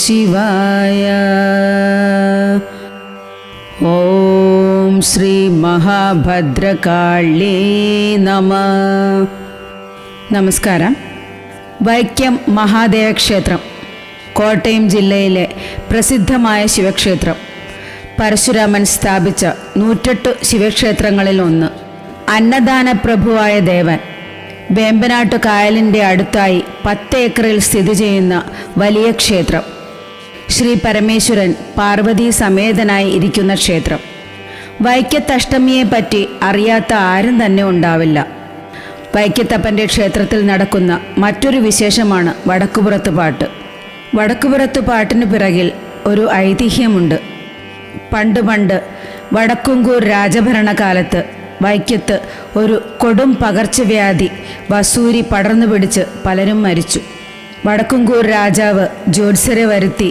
ശിവായ. ഓം ശ്രീ മഹാഭദ്രകാളി നമഃ. നമസ്കാരം. വൈക്കം മഹാദേവ ക്ഷേത്രം കോട്ടയം ജില്ലയിലെ പ്രസിദ്ധമായ ശിവക്ഷേത്രം. പരശുരാമൻ സ്ഥാപിച്ച 108 ശിവക്ഷേത്രങ്ങളിൽ ഒന്ന്. അന്നദാന പ്രഭുവായ ദേവൻ. വേമ്പനാട്ടു കായലിൻ്റെ അടുത്തായി 10 ഏക്കറിൽ സ്ഥിതി ചെയ്യുന്ന വലിയ ക്ഷേത്രം. ശ്രീ പരമേശ്വരൻ പാർവതി സമേതനായി ഇരിക്കുന്ന ക്ഷേത്രം. വൈക്കത്തഷ്ടമിയെപ്പറ്റി അറിയാത്ത ആരും തന്നെ ഉണ്ടാവില്ല. വൈക്കത്തപ്പൻ്റെ ക്ഷേത്രത്തിൽ നടക്കുന്ന മറ്റൊരു വിശേഷമാണ് വടക്കുപുറത്ത് പാട്ട്. വടക്കുപുറത്ത് പാട്ടിന് പിറകിൽ ഒരു ഐതിഹ്യമുണ്ട്. പണ്ട് വടക്കുംകൂർ രാജഭരണകാലത്ത് വൈക്കത്ത് ഒരു കൊടും പകർച്ചവ്യാധി വസൂരി പടർന്നു പിടിച്ച് പലരും മരിച്ചു. വടക്കുംകൂർ രാജാവ് ജ്യോത്സ്യരെ വരുത്തി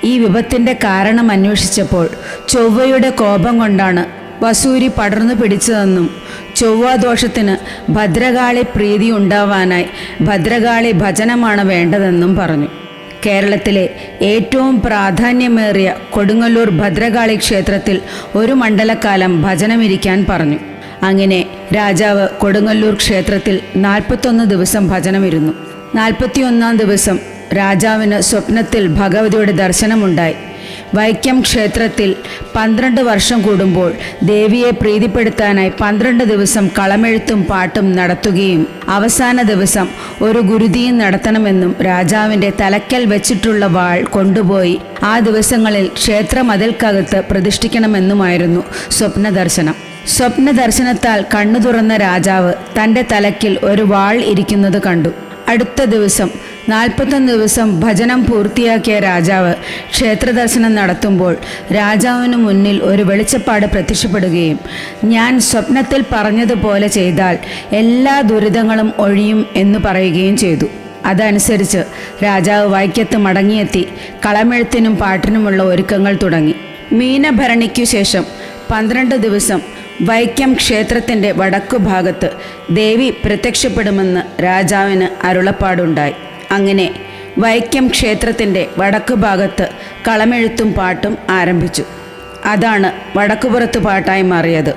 ഈ വിപത്തിൻ്റെ കാരണം അന്വേഷിച്ചപ്പോൾ ചൊവ്വയുടെ കോപം കൊണ്ടാണ് വസൂരി പടർന്നു പിടിച്ചതെന്നും ചൊവ്വാദോഷത്തിന് ഭദ്രകാളി പ്രീതി ഉണ്ടാവാനായി ഭദ്രകാളി ഭജനമാണ് വേണ്ടതെന്നും പറഞ്ഞു. കേരളത്തിലെ ഏറ്റവും പ്രാധാന്യമേറിയ കൊടുങ്ങല്ലൂർ ഭദ്രകാളി ക്ഷേത്രത്തിൽ ഒരു മണ്ഡലക്കാലം ഭജനമിരിക്കാൻ പറഞ്ഞു. അങ്ങനെ രാജാവ് കൊടുങ്ങല്ലൂർ ക്ഷേത്രത്തിൽ 41 ദിവസം ഭജനമിരുന്നു. 41-ാം ദിവസം രാജാവിന് സ്വപ്നത്തിൽ ഭഗവതിയുടെ ദർശനമുണ്ടായി. വൈക്കം ക്ഷേത്രത്തിൽ 12 വർഷം കൂടുമ്പോൾ ദേവിയെ പ്രീതിപ്പെടുത്താനായി 12 ദിവസം കളമെഴുത്തും പാട്ടും നടത്തുകയും അവസാന ദിവസം ഒരു ഗുരുതിയും നടത്തണമെന്നും രാജാവിൻ്റെ തലക്കൽ വെച്ചിട്ടുള്ള വാൾ കൊണ്ടുപോയി ആ ദിവസങ്ങളിൽ ക്ഷേത്രമതിൽക്കകത്ത് പ്രതിഷ്ഠിക്കണമെന്നുമായിരുന്നു സ്വപ്നദർശനം. സ്വപ്നദർശനത്താൽ കണ്ണു തുറന്ന രാജാവ് തൻ്റെ തലക്കിൽ ഒരു വാൾ ഇരിക്കുന്നത് കണ്ടു. അടുത്ത ദിവസം 41 ദിവസം ഭജനം പൂർത്തിയാക്കിയ രാജാവ് ക്ഷേത്രദർശനം നടത്തുമ്പോൾ രാജാവിന് മുന്നിൽ ഒരു വെളിച്ചപ്പാട് പ്രത്യക്ഷപ്പെടുകയും ഞാൻ സ്വപ്നത്തിൽ പറഞ്ഞതുപോലെ ചെയ്താൽ എല്ലാ ദുരിതങ്ങളും ഒഴിയും എന്ന് പറയുകയും ചെയ്തു. അതനുസരിച്ച് രാജാവ് വൈക്കത്ത് മടങ്ങിയെത്തി കളമെഴുത്തിനും പാട്ടിനുമുള്ള ഒരുക്കങ്ങൾ തുടങ്ങി. മീനഭരണിക്കു ശേഷം 12 ദിവസം വൈക്കം ക്ഷേത്രത്തിൻ്റെ വടക്കുഭാഗത്ത് ദേവി പ്രത്യക്ഷപ്പെടുമെന്ന് രാജാവിന് അരുളപ്പാടുണ്ടായി. അങ്ങനെ വൈക്കം ക്ഷേത്രത്തിൻ്റെ വടക്കുഭാഗത്ത് കളമെഴുത്തും പാട്ടും ആരംഭിച്ചു. അതാണ് വടക്കുപുറത്ത് പാട്ടായി മാറിയത്.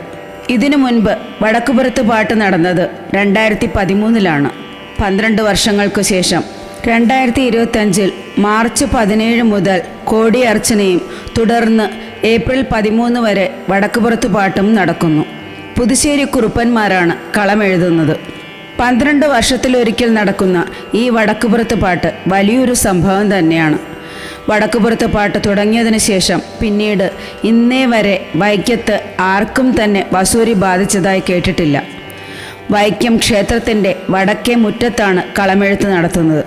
ഇതിനു മുൻപ് വടക്കുപുറത്ത് പാട്ട് നടന്നത് 2013-ലാണ്. 12 വർഷങ്ങൾക്കു ശേഷം 2025 മാർച്ച് 17 മുതൽ കോടിയർച്ചനയും തുടർന്ന് ഏപ്രിൽ 13 വരെ വടക്കുപുറത്ത് പാട്ടും നടക്കുന്നു. പുതുശ്ശേരി കുറുപ്പന്മാരാണ് കളമെഴുതുന്നത്. 12 വർഷത്തിലൊരിക്കൽ നടക്കുന്ന ഈ വടക്കുപുറത്ത് പാട്ട് വലിയൊരു സംഭവം തന്നെയാണ്. വടക്കുപുറത്ത് പാട്ട് തുടങ്ങിയതിന് ശേഷം പിന്നീട് ഇന്നേ വരെ വൈക്കത്ത് ആർക്കും തന്നെ വസൂരി ബാധിച്ചതായി കേട്ടിട്ടില്ല. വൈക്കം ക്ഷേത്രത്തിൻ്റെ വടക്കേ മുറ്റത്താണ് കളമെഴുത്ത് നടത്തുന്നത്.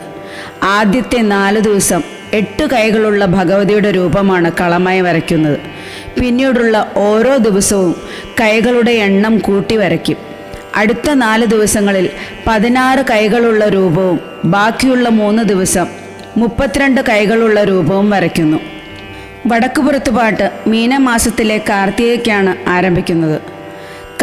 ആദ്യത്തെ 4 ദിവസം 8 കൈകളുള്ള ഭഗവതിയുടെ രൂപമാണ് കളമായി വരയ്ക്കുന്നത്. പിന്നീടുള്ള ഓരോ ദിവസവും കൈകളുടെ എണ്ണം കൂട്ടി വരയ്ക്കും. അടുത്ത 4 ദിവസങ്ങളിൽ 16 കൈകളുള്ള രൂപവും ബാക്കിയുള്ള 3 ദിവസം 32 കൈകളുള്ള രൂപവും വരയ്ക്കുന്നു. വടക്കുപുറത്ത് പാട്ട് മീനമാസത്തിലെ കാർത്തികയ്ക്കാണ് ആരംഭിക്കുന്നത്.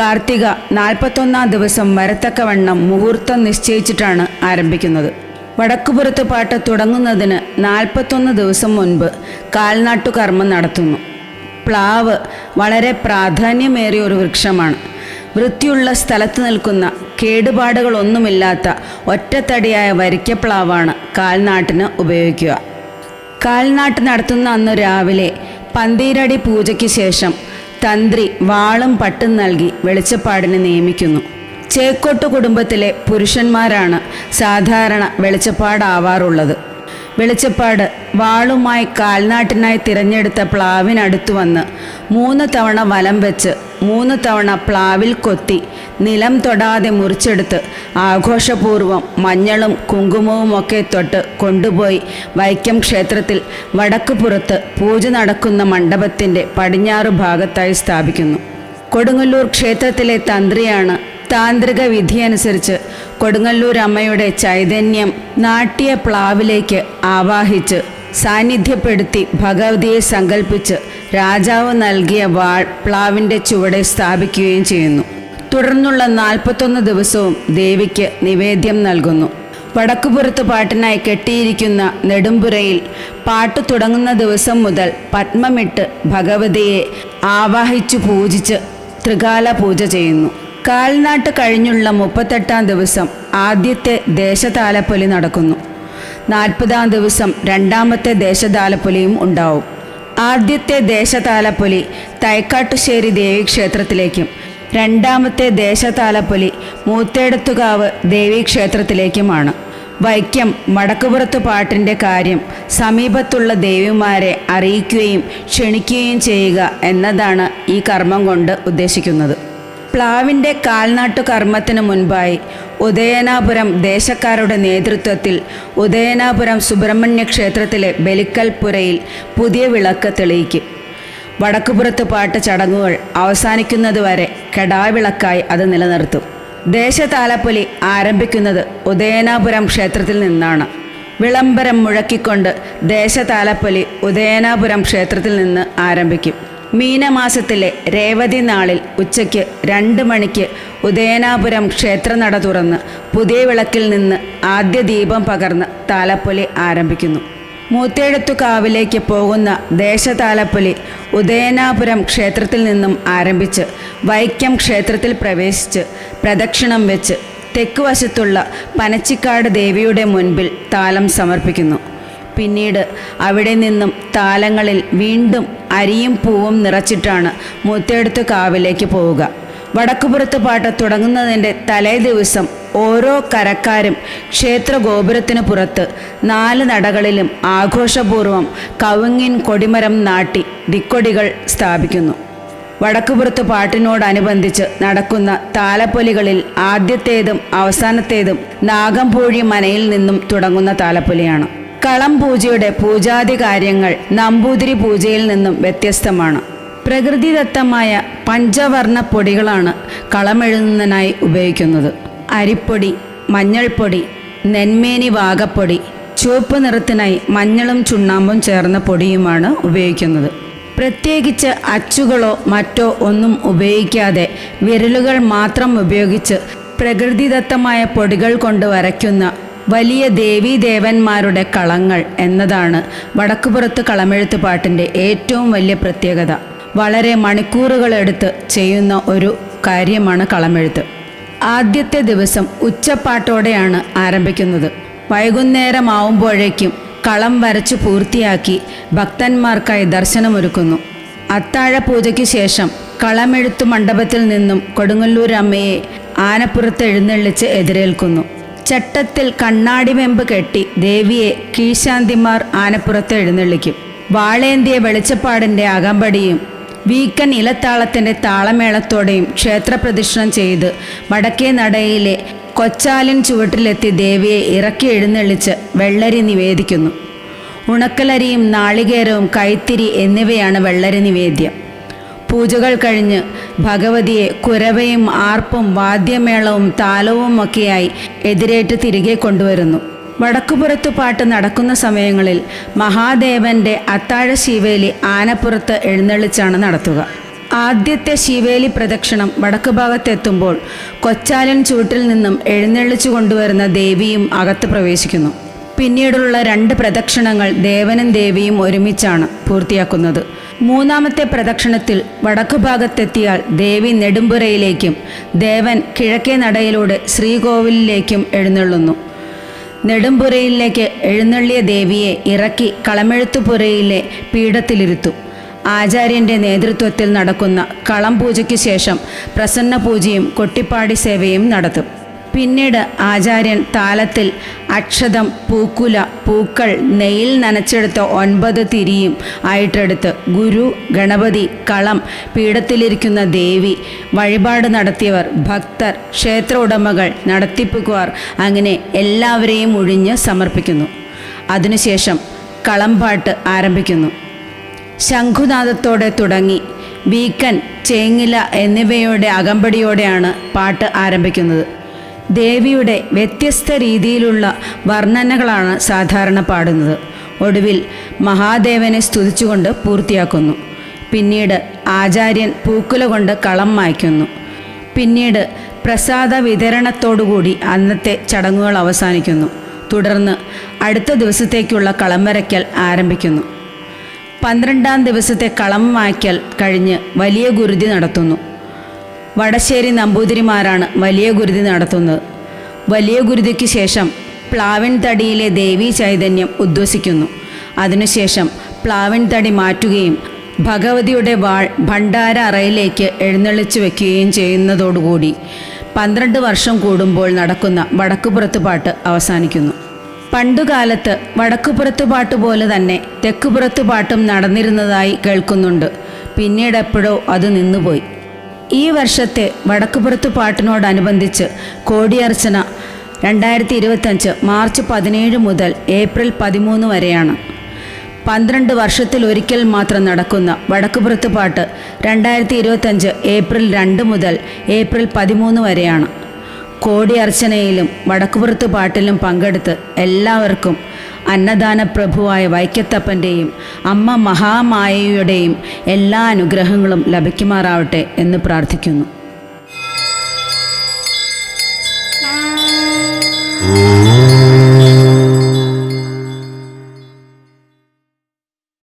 കാർത്തിക 41-ാം ദിവസം വരത്തക്കവണ്ണം മുഹൂർത്തം നിശ്ചയിച്ചിട്ടാണ് ആരംഭിക്കുന്നത്. വടക്കുപുറത്ത് പാട്ട് തുടങ്ങുന്നതിന് 41 ദിവസം മുൻപ് കാൽനാട്ടുകർമ്മം നടത്തുന്നു. പ്ലാവ് വളരെ പ്രാധാന്യമേറിയ ഒരു വൃക്ഷമാണ്. വൃത്തിയുള്ള സ്ഥലത്ത് നിൽക്കുന്ന കേടുപാടുകളൊന്നുമില്ലാത്ത ഒറ്റത്തടിയായ വരിക്കപ്ലാവാണ് കാൽനാട്ടിന് ഉപയോഗിക്കുക. കാൽനാട്ട് നടത്തുന്ന അന്ന് രാവിലെ 12 പൂജയ്ക്ക് ശേഷം തന്ത്രി വാളും പട്ടും നൽകി വെളിച്ചപ്പാടിനെ നിയമിക്കുന്നു. ചേക്കോട്ട് കുടുംബത്തിലെ പുരുഷന്മാരാണ് സാധാരണ വെളിച്ചപ്പാടാവാറുള്ളത്. വെളിച്ചപ്പാട് വാളുമായി കാൽനാട്ടിനായി തിരഞ്ഞെടുത്ത പ്ലാവിനടുത്തു വന്ന് 3 തവണ വലം വെച്ച് 3 തവണ പ്ലാവിൽ കൊത്തി നിലം തൊടാതെ മുറിച്ചെടുത്ത് ആഘോഷപൂർവ്വം മഞ്ഞളും കുങ്കുമവുമൊക്കെ തൊട്ട് കൊണ്ടുപോയി വൈക്കം ക്ഷേത്രത്തിൽ വടക്കുപുറത്ത് പൂജ നടക്കുന്ന മണ്ഡപത്തിൻ്റെ പടിഞ്ഞാറ് ഭാഗത്തായി സ്ഥാപിക്കുന്നു. കൊടുങ്ങല്ലൂർ ക്ഷേത്രത്തിലെ തന്ത്രിയാണ് താന്ത്രിക വിധിയനുസരിച്ച് കൊടുങ്ങല്ലൂർ അമ്മയുടെ ചൈതന്യം നാട്യ പ്ലാവിലേക്ക് ആവാഹിച്ച് സാന്നിധ്യപ്പെടുത്തി ഭഗവതിയെ സങ്കല്പിച്ച് രാജാവ് നൽകിയ വാൾ പ്ലാവിൻ്റെ ചുവടെ സ്ഥാപിക്കുകയും ചെയ്യുന്നു. തുടർന്നുള്ള 41 ദിവസവും ദേവിക്ക് നിവേദ്യം നൽകുന്നു. വടക്കുപുറത്ത് പാട്ടിനായി കെട്ടിയിരിക്കുന്ന നെടുമ്പുരയിൽ പാട്ട് തുടങ്ങുന്ന ദിവസം മുതൽ പത്മമിട്ട് ഭഗവതിയെ ആവാഹിച്ചു പൂജിച്ച് ത്രികാല പൂജ ചെയ്യുന്നു. കാൽനാട്ട് കഴിഞ്ഞുള്ള 38-ാം ദിവസം ആദ്യത്തെ ദേശതാലപ്പൊലി നടക്കുന്നു. 40-ാം ദിവസം രണ്ടാമത്തെ ദേശതാലപ്പൊലിയും ഉണ്ടാവും. ആദ്യത്തെ ദേശതാലപ്പൊലി തൈക്കാട്ടുശ്ശേരി ദേവീക്ഷേത്രത്തിലേക്കും രണ്ടാമത്തെ ദേശതാലപ്പൊലി മൂത്തേടത്തുകാവ് ദേവീക്ഷേത്രത്തിലേക്കുമാണ്. വൈക്കം വടക്കുപുറത്ത് പാട്ടിൻ്റെ കാര്യം സമീപത്തുള്ള ദേവിമാരെ അറിയിക്കുകയും ക്ഷണിക്കുകയും ചെയ്യുക എന്നതാണ് ഈ കർമ്മം കൊണ്ട് ഉദ്ദേശിക്കുന്നത്. പ്ലാവിൻ്റെ കാൽനാട്ടു കർമ്മത്തിന് മുൻപായി ഉദയനാപുരം ദേശക്കാരുടെ നേതൃത്വത്തിൽ ഉദയനാപുരം സുബ്രഹ്മണ്യ ക്ഷേത്രത്തിലെ ബലിക്കൽപ്പുരയിൽ പുതിയ വിളക്ക് തെളിയിക്കും. വടക്കുപുറത്ത് പാട്ട് ചടങ്ങുകൾ അവസാനിക്കുന്നതുവരെ കെടാവിളക്കായി അത് നിലനിർത്തും. ദേശതാലപ്പൊലി ആരംഭിക്കുന്നത് ഉദയനാപുരം ക്ഷേത്രത്തിൽ നിന്നാണ്. വിളംബരം മുഴക്കിക്കൊണ്ട് ദേശതാലപ്പൊലി ഉദയനാപുരം ക്ഷേത്രത്തിൽ നിന്ന് ആരംഭിക്കും. മീനമാസത്തിലെ രേവതി നാളിൽ ഉച്ചയ്ക്ക് 2 മണിക്ക് ഉദയനാപുരം ക്ഷേത്രനട തുറന്ന് പുതിയ വിളക്കിൽ നിന്ന് ആദ്യ ദീപം പകർന്ന് താലപ്പൊലി ആരംഭിക്കുന്നു. മൂത്തേടത്തുകാവിലേക്ക് പോകുന്ന ദേശതാലപ്പൊലി ഉദയനാപുരം ക്ഷേത്രത്തിൽ നിന്നും ആരംഭിച്ച് വൈക്കം ക്ഷേത്രത്തിൽ പ്രവേശിച്ച് പ്രദക്ഷിണം വെച്ച് തെക്കുവശത്തുള്ള പനച്ചിക്കാട് ദേവിയുടെ മുൻപിൽ താലം സമർപ്പിക്കുന്നു. പിന്നീട് അവിടെ നിന്നും താലങ്ങളിൽ വീണ്ടും അരിയും പൂവും നിറച്ചിട്ടാണ് മൂത്തേടത്തുകാവിലേക്ക് പോവുക. വടക്കുപുറത്ത് പാട്ട് തുടങ്ങുന്നതിൻ്റെ തലേ ദിവസം ഓരോ കരക്കാരും ക്ഷേത്ര ഗോപുരത്തിന് പുറത്ത് 4 നടകളിലും ആഘോഷപൂർവ്വം കവുങ്ങിൻ കൊടിമരം നാട്ടി ദിക്കൊടികൾ സ്ഥാപിക്കുന്നു. വടക്കുപുറത്ത് പാട്ടിനോടനുബന്ധിച്ച് നടക്കുന്ന താലപ്പൊലികളിൽ ആദ്യത്തേതും അവസാനത്തേതും നാഗംപൂഴി മനയിൽ നിന്നും തുടങ്ങുന്ന താലപ്പൊലിയാണ്. കളം പൂജയുടെ പൂജാതി കാര്യങ്ങൾ നമ്പൂതിരി പൂജയിൽ നിന്നും വ്യത്യസ്തമാണ്. പ്രകൃതിദത്തമായ പഞ്ചവർണ്ണ പൊടികളാണ് കളമെഴുതുന്നതിനായി ഉപയോഗിക്കുന്നത്. അരിപ്പൊടി, മഞ്ഞൾപ്പൊടി, നെന്മേനി വാകപ്പൊടി, ചുവപ്പ് നിറത്തിനായി മഞ്ഞളും ചുണ്ണാമ്പും ചേർന്ന പൊടിയുമാണ് ഉപയോഗിക്കുന്നത്. പ്രത്യേകിച്ച് അച്ചുകളോ മറ്റോ ഒന്നും ഉപയോഗിക്കാതെ വിരലുകൾ മാത്രം ഉപയോഗിച്ച് പ്രകൃതിദത്തമായ പൊടികൾ കൊണ്ട് വരയ്ക്കുന്ന വലിയ ദേവീദേവന്മാരുടെ കളങ്ങൾ എന്നതാണ് വടക്കുപുറത്ത് കളമെഴുത്ത് പാട്ടിൻ്റെ ഏറ്റവും വലിയ പ്രത്യേകത. വളരെ മണിക്കൂറുകളെടുത്ത് ചെയ്യുന്ന ഒരു കാര്യമാണ് കളമെഴുത്ത്. ആദ്യത്തെ ദിവസം ഉച്ചപ്പാട്ടോടെയാണ് ആരംഭിക്കുന്നത്. വൈകുന്നേരമാവുമ്പോഴേക്കും കളം വരച്ച് പൂർത്തിയാക്കി ഭക്തന്മാർക്കായി ദർശനമൊരുക്കുന്നു. അത്താഴ പൂജയ്ക്ക് ശേഷം കളമെഴുത്തു മണ്ഡപത്തിൽ നിന്നും കൊടുങ്ങല്ലൂർ അമ്മയെ ആനപ്പുറത്ത് എഴുന്നള്ളിച്ച് എതിരേൽക്കുന്നു. ചട്ടത്തിൽ കണ്ണാടി വെമ്പ് കെട്ടി ദേവിയെ കീഴ്ശാന്തിമാർ ആനപ്പുറത്ത് എഴുന്നള്ളിക്കും. വാളേന്തിയ വെളിച്ചപ്പാടിൻ്റെ അകമ്പടിയും വീക്കൻ ഇലത്താളത്തിൻ്റെ താളമേളത്തോടെയും ക്ഷേത്രപ്രദക്ഷിണം ചെയ്ത് വടക്കേ നടയിലെ കൊച്ചാലിൻ ചുവട്ടിലെത്തി ദേവിയെ ഇറക്കി എഴുന്നള്ളിച്ച് വെള്ളരി നിവേദിക്കുന്നു. ഉണക്കലരിയും നാളികേരവും കൈത്തിരി എന്നിവയാണ് വെള്ളരി നിവേദ്യം. പൂജകൾ കഴിഞ്ഞ് ഭഗവതിയെ കുരവയും ആർപ്പും വാദ്യമേളവും താലവും ഒക്കെയായി എതിരേറ്റ് തിരികെ കൊണ്ടുവരുന്നു. വടക്കുപുറത്തു പാട്ട് നടക്കുന്ന സമയങ്ങളിൽ മഹാദേവന്റെ അത്താഴ ശീവേലി ആനപ്പുറത്ത് എഴുന്നള്ളിച്ചാണ് നടത്തുക. ആദ്യത്തെ ശീവേലി പ്രദക്ഷിണം വടക്കു ഭാഗത്തെത്തുമ്പോൾ കൊച്ചാലൻ ചൂട്ടിൽ നിന്നും എഴുന്നള്ളിച്ചു കൊണ്ടുവരുന്ന ദേവിയും അകത്ത് പ്രവേശിക്കുന്നു. പിന്നീടുള്ള 2 പ്രദക്ഷിണങ്ങൾ ദേവനും ദേവിയും ഒരുമിച്ചാണ് പൂർത്തിയാക്കുന്നത്. 3-ാമത്തെ പ്രദക്ഷിണത്തിൽ വടക്കു ഭാഗത്തെത്തിയാൽ ദേവി നെടുമ്പുരയിലേക്കും ദേവൻ കിഴക്കേ നടയിലൂടെ ശ്രീകോവിലിലേക്കും എഴുന്നള്ളുന്നു. നെടുമ്പുരയിലേക്ക് എഴുന്നള്ളിയ ദേവിയെ ഇറക്കി കളമെഴുത്തുപുരയിലെ പീഠത്തിലിരുത്തും. ആചാര്യൻ്റെ നേതൃത്വത്തിൽ നടക്കുന്ന കളം പൂജയ്ക്ക് ശേഷം പ്രസന്ന പൂജയും കൊട്ടിപ്പാടി സേവയും നടത്തും. പിന്നീട് ആചാര്യൻ താലത്തിൽ അക്ഷതം, പൂക്കുല, പൂക്കൾ, നെയ്യിൽ നനച്ചെടുത്ത 9 തിരിയും ആയിട്ടെടുത്ത് ഗുരു, ഗണപതി, കളം, പീഠത്തിലിരിക്കുന്ന ദേവി, വഴിപാട് നടത്തിയവർ, ഭക്തർ, ക്ഷേത്ര ഉടമകൾ, നടത്തിപ്പുകാർ അങ്ങനെ എല്ലാവരെയും ഒഴിഞ്ഞ് സമർപ്പിക്കുന്നു. അതിനുശേഷം കളംപാട്ട് ആരംഭിക്കുന്നു. ശംഖുനാദത്തോടെ തുടങ്ങി വീക്കൻ, ചേങ്ങില എന്നിവയുടെ അകമ്പടിയോടെയാണ് പാട്ട് ആരംഭിക്കുന്നത്. ദേവിയുടെ വ്യത്യസ്ത രീതിയിലുള്ള വർണ്ണനകളാണ് സാധാരണ പാടുന്നത്. ഒടുവിൽ മഹാദേവനെ സ്തുതിച്ചുകൊണ്ട് പൂർത്തിയാക്കുന്നു. പിന്നീട് ആചാര്യൻ പൂക്കുല കൊണ്ട് കളം മായ്ക്കുന്നു. പിന്നീട് പ്രസാദ വിതരണത്തോടുകൂടി അന്നത്തെ ചടങ്ങുകൾ അവസാനിക്കുന്നു. തുടർന്ന് അടുത്ത ദിവസത്തേക്കുള്ള കളം വരയ്ക്കൽ ആരംഭിക്കുന്നു. 12-ാം ദിവസത്തെ കളം വായ്ക്കൽ കഴിഞ്ഞ് വലിയ ഗുരുതി നടത്തുന്നു. വടശ്ശേരി നമ്പൂതിരിമാരാണ് വലിയ ഗുരുതി നടത്തുന്നത്. വലിയ ഗുരുതിക്ക് ശേഷം പ്ലാവിൻ തടിയിലെ ദേവീ ചൈതന്യം ഉദ്വസിക്കുന്നു. അതിനുശേഷം പ്ലാവിൻ തടി മാറ്റുകയും ഭഗവതിയുടെ വാൾ ഭണ്ഡാര അറയിലേക്ക് എഴുന്നള്ളിച്ചു വയ്ക്കുകയും ചെയ്യുന്നതോടുകൂടി 12 വർഷം കൂടുമ്പോൾ നടക്കുന്ന വടക്കുപുറത്തുപാട്ട് അവസാനിക്കുന്നു. പണ്ടുകാലത്ത് വടക്കുപുറത്തുപാട്ട് പോലെ തന്നെ തെക്കുപുറത്തുപാട്ടും നടന്നിരുന്നതായി കേൾക്കുന്നുണ്ട്. പിന്നീട് എപ്പോഴോ അത് നിന്നുപോയി. ഈ വർഷത്തെ വടക്കുപുറത്തുപാട്ടിനോടനുബന്ധിച്ച് കോടിയർച്ചന 2025 മാർച്ച് 17 മുതൽ ഏപ്രിൽ 13 വരെയാണ്. 12 വർഷത്തിലൊരിക്കൽ മാത്രം നടക്കുന്ന വടക്കുപുറത്തുപാട്ട് 2025 ഏപ്രിൽ 2 മുതൽ ഏപ്രിൽ 13 വരെയാണ്. കോടിയർച്ചനയിലും വടക്കുപുറത്തുപാട്ടിലും പങ്കെടുത്ത് എല്ലാവർക്കും അന്നദാന പ്രഭുവായ വൈക്കത്തപ്പൻ്റെയും അമ്മ മഹാമായയുടെയും എല്ലാ അനുഗ്രഹങ്ങളും ലഭിക്കുമാറാവട്ടെ എന്ന് പ്രാർത്ഥിക്കുന്നു.